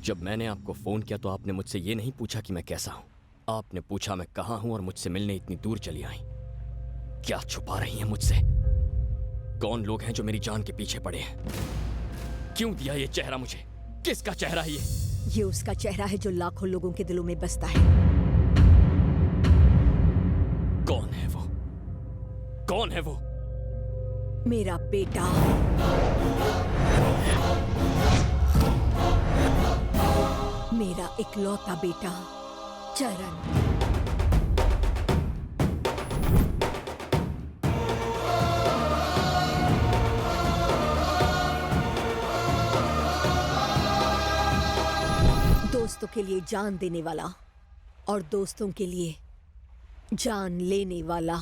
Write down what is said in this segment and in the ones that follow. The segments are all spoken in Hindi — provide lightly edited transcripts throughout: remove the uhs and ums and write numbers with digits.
जब मैंने आपको फोन किया तो आपने मुझसे ये नहीं पूछा कि मैं कैसा हूं। आपने पूछा मैं कहां हूं और मुझसे मिलने इतनी दूर चली आई। क्या छुपा रही हैं मुझसे? कौन लोग हैं जो मेरी जान के पीछे पड़े हैं? क्यों दिया ये चेहरा मुझे? किसका चेहरा है ये उसका चेहरा है जो लाखों लोगों के दिलों में बसता है। कौन है वो? कौन है वो? मेरा बेटा। मेरा इकलौता बेटा चरण। दोस्तों के लिए जान देने वाला और दोस्तों के लिए जान लेने वाला।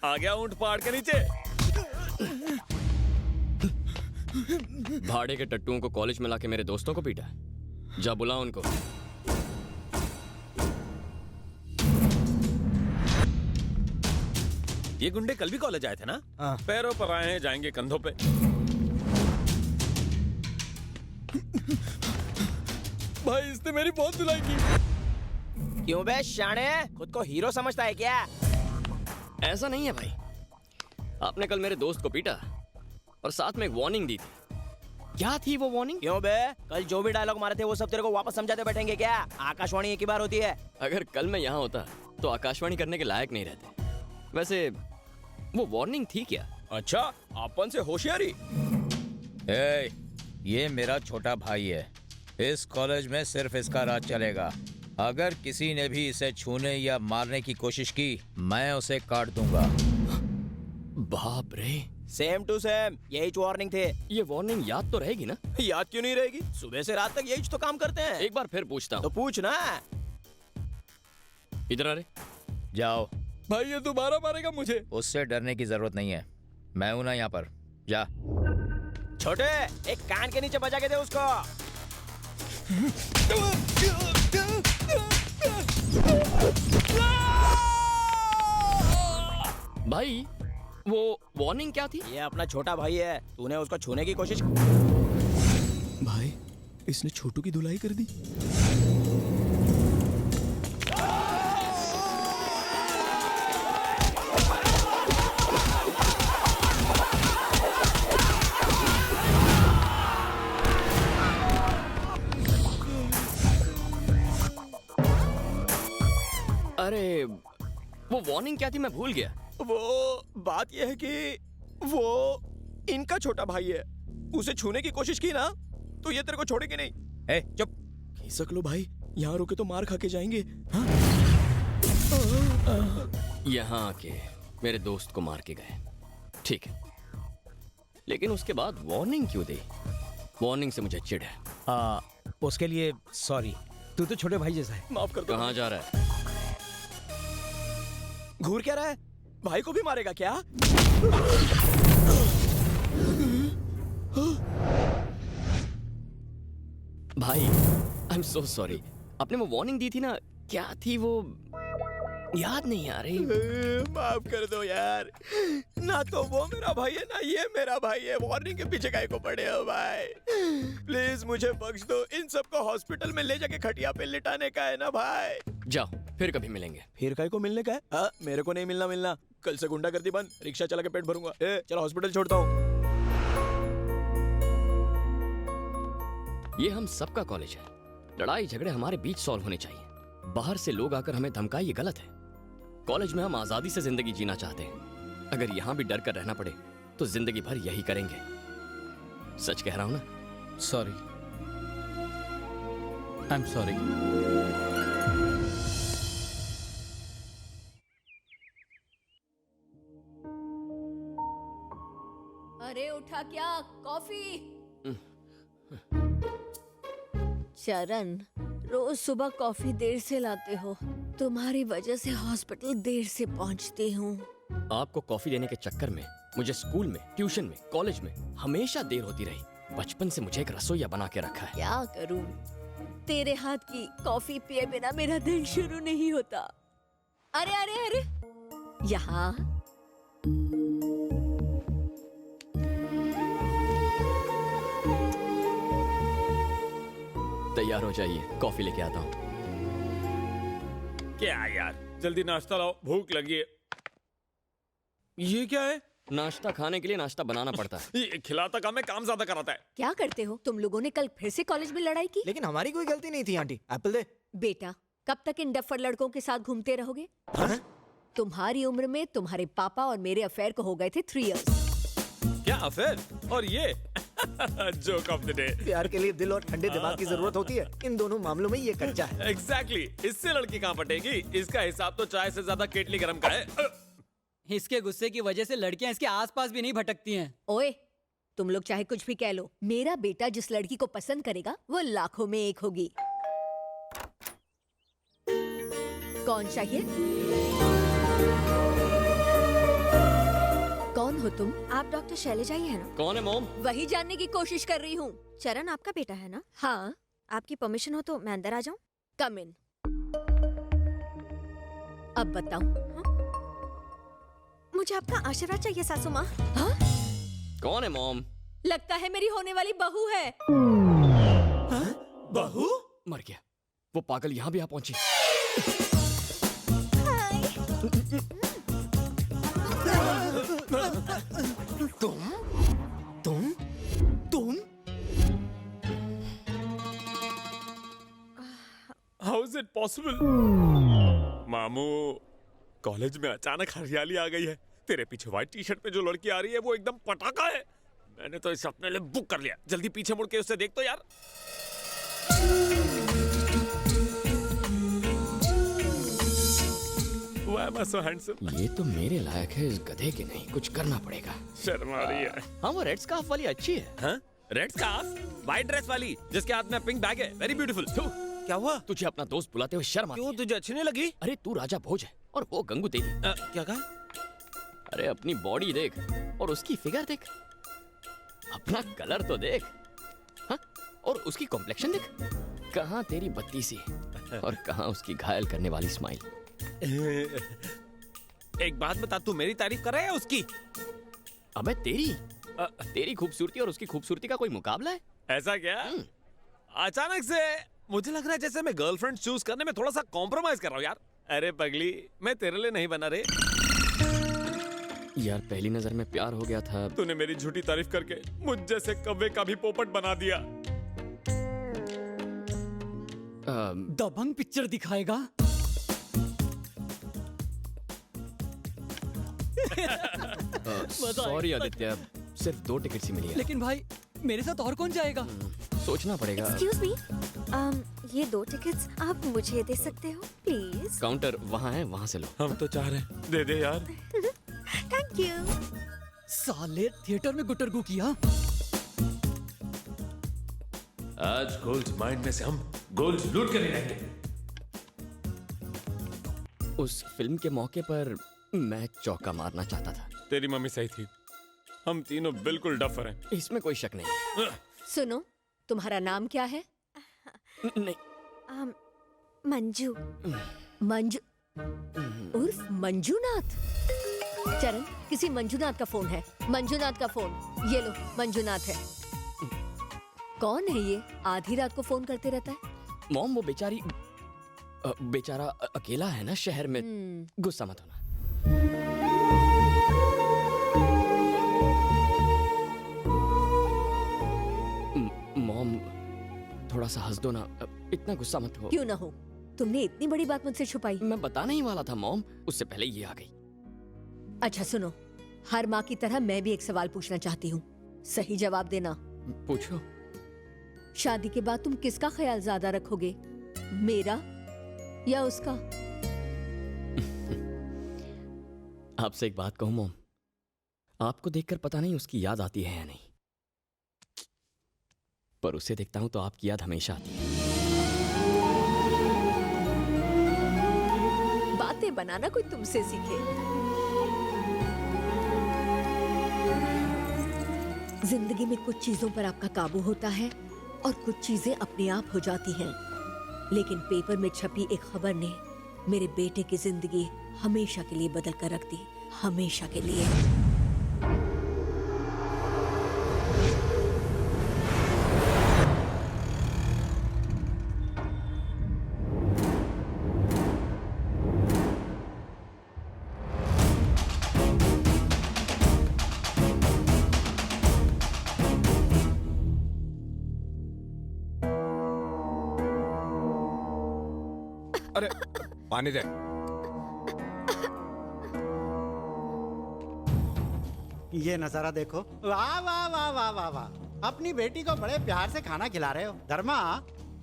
आ गया ऊंट पहाड़ के नीचे। भाड़े के टट्टुओं को कॉलेज में लाके मेरे दोस्तों को पीटा। जा बुला उनको। ये गुंडे कल भी कॉलेज आए थे ना? पैरों पर आए हैं, जाएंगे कंधों पे। भाई इसने मेरी बहुत धुलाई की। क्यों बे शाणे, खुद को हीरो समझता है क्या? ऐसा नहीं है भाई। आपने कल मेरे दोस्त को पीटा और साथ में एक वार्निंग दी थी। क्या थी वो वार्निंग? क्यों बे, कल जो भी डायलॉग मारे थे वो सब तेरे को वापस समझाते बैठेंगे क्या? आकाशवाणी एक ही बार होती है। अगर कल मैं यहाँ होता तो आकाशवाणी करने के लायक नहीं रहते। वैसे वो वार्निंग थी क्या? अच्छा, अपन से होशियारी। ए, ये मेरा छोटा भाई है। इस कॉलेज में सिर्फ इसका राज चलेगा। अगर किसी ने भी इसे छूने या मारने की कोशिश की, मैं उसे काट दूंगा। बाप रे, सेम टू सेम यही वार्निंग थे। ये वार्निंग याद तो रहेगी ना? याद क्यों नहीं रहेगी? सुबह से रात तक यही तो काम करते हैं। एक बार फिर पूछता हूँ। तो पूछ ना। इधर आ रे। जाओ। भाई ये दोबारा मारेगा मुझे। उससे डरने की जरूरत नहीं है, मैं हूं ना यहाँ पर। जा। छोटे, एक कान के नीचे बजा के दे उसको। भाई वो वार्निंग क्या थी? ये अपना छोटा भाई है, तूने उसको छूने की कोशिश। भाई इसने छोटू की धुलाई कर दी। अरे वो वार्निंग क्या थी, मैं भूल गया। वो बात यह है कि वो इनका छोटा भाई है। उसे छूने की कोशिश की ना तो ये तेरे को छोड़ेगी नहीं। ए, चुप। खिसक लो भाई, यहाँ रुके तो मार खा के जाएंगे। हाँ? यहाँ आके मेरे दोस्त को मार के गए, ठीक है, लेकिन उसके बाद वार्निंग क्यों दी? वार्निंग से मुझे चिढ़ है। उसके लिए सॉरी। तू तो छोटे भाई जैसा है। माफ कर दो। कहाँ जा रहा है? घूर क्या रहा है? भाई को भी मारेगा क्या? भाई आई एम सो सॉरी। आपने वो वार्निंग दी थी ना, क्या थी वो? याद नहीं आ रही। माफ कर दो यार। ना तो वो मेरा भाई है ना ये मेरा भाई है। वार्निंग के पीछे काहे को पड़े हो भाई? प्लीज मुझे बख्श दो। इन सबको हॉस्पिटल में ले जाके खटिया पे लिटाने का है ना भाई। जाओ, फिर कभी मिलेंगे। फिर काहे को मिलने का है? मेरे को नहीं मिलना। कल से गुंडागर्दी बंद, रिक्शा चला के पेट भरूंगा। चलो हॉस्पिटल छोड़ता हूँ। ये हम सबका कॉलेज है। लड़ाई झगड़े हमारे बीच सॉल्व होने चाहिए। बाहर से लोग आकर हमें धमकाए, ये गलत है। कॉलेज में हम आजादी से जिंदगी जीना चाहते हैं। अगर यहाँ भी डर कर रहना पड़े तो जिंदगी भर यही करेंगे। सच कह रहा हूं ना? Sorry, I am sorry. अरे उठा क्या? कॉफी। चरण, रोज सुबह कॉफी देर से लाते हो, तुम्हारी वजह से हॉस्पिटल देर से पहुंचती हूँ। आपको कॉफी देने के चक्कर में मुझे स्कूल में, ट्यूशन में, कॉलेज में हमेशा देर होती रही। बचपन से मुझे एक रसोइया बना के रखा है। क्या करूँ, तेरे हाथ की कॉफी पिए बिना मेरा दिन शुरू नहीं होता। अरे अरे अरे, यहाँ तैयार हो जाइए, कॉफी लेके आता हूँ। क्या यार, जल्दी नाश्ता लाओ, भूख लगी है। ये क्या है? नाश्ता खाने के लिए नाश्ता बनाना पड़ता है। ये खिलाता काम है, काम ज्यादा कराता है। क्या करते हो तुम लोगों ने? कल फिर से कॉलेज में लड़ाई की? लेकिन हमारी कोई गलती नहीं थी आंटी। एप्पल दे। बेटा, कब तक इन डफर लड़कों के साथ घूमते रहोगे? तुम्हारी उम्र में तुम्हारे पापा और मेरे अफेयर को हो गए थे 3 इयर्स। क्या अफेयर? और ये जोक ऑफ द डे। प्यार के लिए दिल और ठंडे दिमाग की जरूरत होती है, इन दोनों मामलों में ये कच्चा है। एग्जैक्टली, इससे लड़की कहाँ पटेगी? इसका हिसाब तो चाय से ज्यादा केटली गरम का है। इसके गुस्से की वजह से लड़कियां इसके आसपास भी नहीं भटकती हैं। ओए, तुम लोग चाहे कुछ भी कह लो, मेरा बेटा जिस लड़की को पसंद करेगा वो लाखों में एक होगी। कौन चाहिए? कौन हो तुम? आप डॉक्टर शैलजा ही है ना? कौन है मोम? वही जानने की कोशिश कर रही हूँ। चरण आपका बेटा है ना? हाँ, आपकी परमिशन हो तो मैं अंदर आ जाऊं? कम इन। अब बताओ। मुझे आपका आशीर्वाद चाहिए सासू माँ। हाँ? कौन है मोम? लगता है मेरी होने वाली बहू है। बहू? मर गया। वो पागल यहाँ भी आ पहुंची। तुम हाउ इज इट पॉसिबल? मामू, कॉलेज में अचानक हरियाली आ गई है। तेरे पीछे व्हाइट टी शर्ट पे जो लड़की आ रही है वो एकदम पटाखा है। मैंने तो इसे अपने लिए बुक कर लिया। जल्दी पीछे मुड़ के उसे देख तो यार। Why am I so handsome? ये तो मेरे लायक है, इस गधे के नहीं। कुछ करना पड़ेगा। शर्मा रही है। हाँ, वो रेड स्कार्फ वाली अच्छी है। हाँ? Red scarf? व्हाइट ड्रेस वाली जिसके हाथ में पिंक बैग है। Very beautiful. क्या हुआ? तुझे अपना दोस्त बुलाते हुए शर्म आती क्यों, है? तुझे अच्छी नहीं लगी? अरे तू राजा भोज है और वो गंगू तेरी। क्या कहा? अरे अपनी बॉडी देख और उसकी फिगर देख, अपना कलर तो देख। हाँ? और उसकी कॉम्प्लेक्शन देख। कहाँ तेरी बत्ती सी और कहाँ उसकी घायल करने वाली स्माइल। एक बात बता, तू मेरी तारीफ कर रहा है उसकी? अबे तेरी खूबसूरती और उसकी खूबसूरती का कोई मुकाबला है? ऐसा क्या? अचानक से मुझे लग रहा है जैसे मैं गर्लफ्रेंड चूज करने में थोड़ा सा कॉम्प्रोमाइज कर रहा हूँ यार। अरे पगली, मैं तेरे लिए नहीं बना रे। यार पहली नजर में प्यार हो गया था। तूने मेरी झूठी तारीफ करके मुझ जैसे कव्वे का भी पोपट बना दिया। दबंग पिक्चर दिखाएगा। सॉरी आदित्य, सिर्फ 2 टिकट ही मिली है। लेकिन भाई, मेरे साथ और कौन जाएगा? सोचना पड़ेगा। एक्सक्यूज मी, ये 2 टिकट्स आप मुझे दे सकते हो प्लीज? काउंटर वहाँ है, वहाँ से लो। हम तो चाह रहे हैं, दे दे यार। Thank you. साले थिएटर में गुटरगू किया। आज गोल्ड माइंड में से हम गोल्ड लूट कर रहेंगे। उस फिल्म के मौके पर मैं चौका मारना चाहता था। तेरी मम्मी सही थी, हम तीनों बिल्कुल डफर हैं। इसमें कोई शक नहीं है। सुनो, तुम्हारा नाम क्या है? नहीं, मंजू। मंजू उर्फ मंजूनाथ। चरण, किसी मंजूनाथ का फोन है। मंजूनाथ का फोन ये लो। मंजूनाथ है। कौन है ये? आधी रात को फोन करते रहता है। मॉम वो बेचारा अकेला है ना शहर में। गुस्सा मत होना। मॉम थोड़ा सा हंस दो ना, इतना गुस्सा मत हो। क्यों ना हो, तुमने इतनी बड़ी बात मुझसे छुपाई। मैं बताने ही वाला था मॉम, उससे पहले ये आ गई। अच्छा सुनो, हर माँ की तरह मैं भी एक सवाल पूछना चाहती हूँ, सही जवाब देना। पूछो। शादी के बाद तुम किसका ख्याल ज्यादा रखोगे, मेरा या उसका? आपसे एक बात कहूं मॉम, आपको देखकर पता नहीं उसकी याद आती है या नहीं, पर उसे देखता हूं तो आपकी याद हमेशा आती है। रिश्ते बनाना कोई तुमसे सीखे। जिंदगी में कुछ चीजों पर आपका काबू होता है और कुछ चीजें अपने आप हो जाती हैं। लेकिन पेपर में छपी एक खबर ने मेरे बेटे की जिंदगी हमेशा के लिए बदल कर रख दी, हमेशा के लिए। अरे पानी दे। ये नजारा देखो, वाह वाह वाह वाह वाह वाह। अपनी बेटी को बड़े प्यार से खाना खिला रहे हो। धर्मा,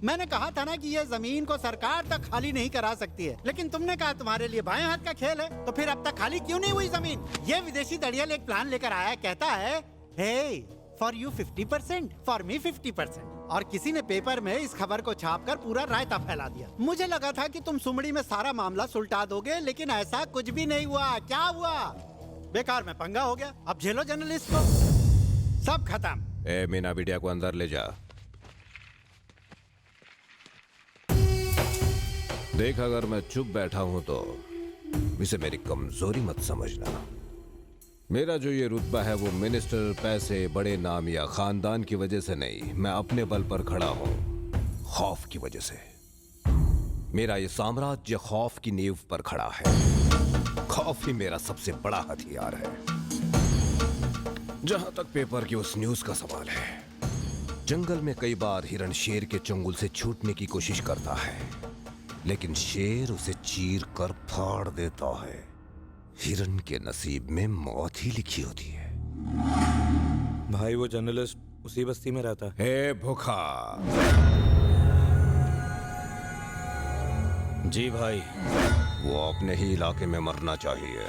मैंने कहा था ना कि ये जमीन को सरकार तक खाली नहीं करा सकती है, लेकिन तुमने कहा तुम्हारे लिए बाएं हाथ का खेल है, तो फिर अब तक खाली क्यों नहीं हुई जमीन? ये विदेशी दड़ियल एक प्लान लेकर आया, कहता है हे फॉर यू 50%, फॉर मी 50%। और किसी ने पेपर में इस खबर को छापकर पूरा रायता फैला दिया। मुझे लगा था कि तुम सुमड़ी में सारा मामला सुलटा दोगे, लेकिन ऐसा कुछ भी नहीं हुआ। क्या हुआ? बेकार में पंगा हो गया। अब झेलो जर्नलिस्ट को। सब खत्म। ए मीना बिटिया को अंदर ले जा। देख, अगर मैं चुप बैठा हूं तो इसे मेरी कमजोरी मत समझना। मेरा जो ये रुतबा है वो मिनिस्टर, पैसे, बड़े नाम या खानदान की वजह से नहीं, मैं अपने बल पर खड़ा हूं, खौफ की वजह से। मेरा ये साम्राज्य खौफ की नींव पर खड़ा है। खौफ ही मेरा सबसे बड़ा हथियार है। जहां तक पेपर की उस न्यूज का सवाल है, जंगल में कई बार हिरण शेर के चंगुल से छूटने की कोशिश करता है, लेकिन शेर उसे चीर कर फाड़ देता है। हिरण के नसीब में मौत ही लिखी होती है। भाई वो जर्नलिस्ट उसी बस्ती में रहता है। हे भूखा। जी भाई। वो अपने ही इलाके में मरना चाहिए।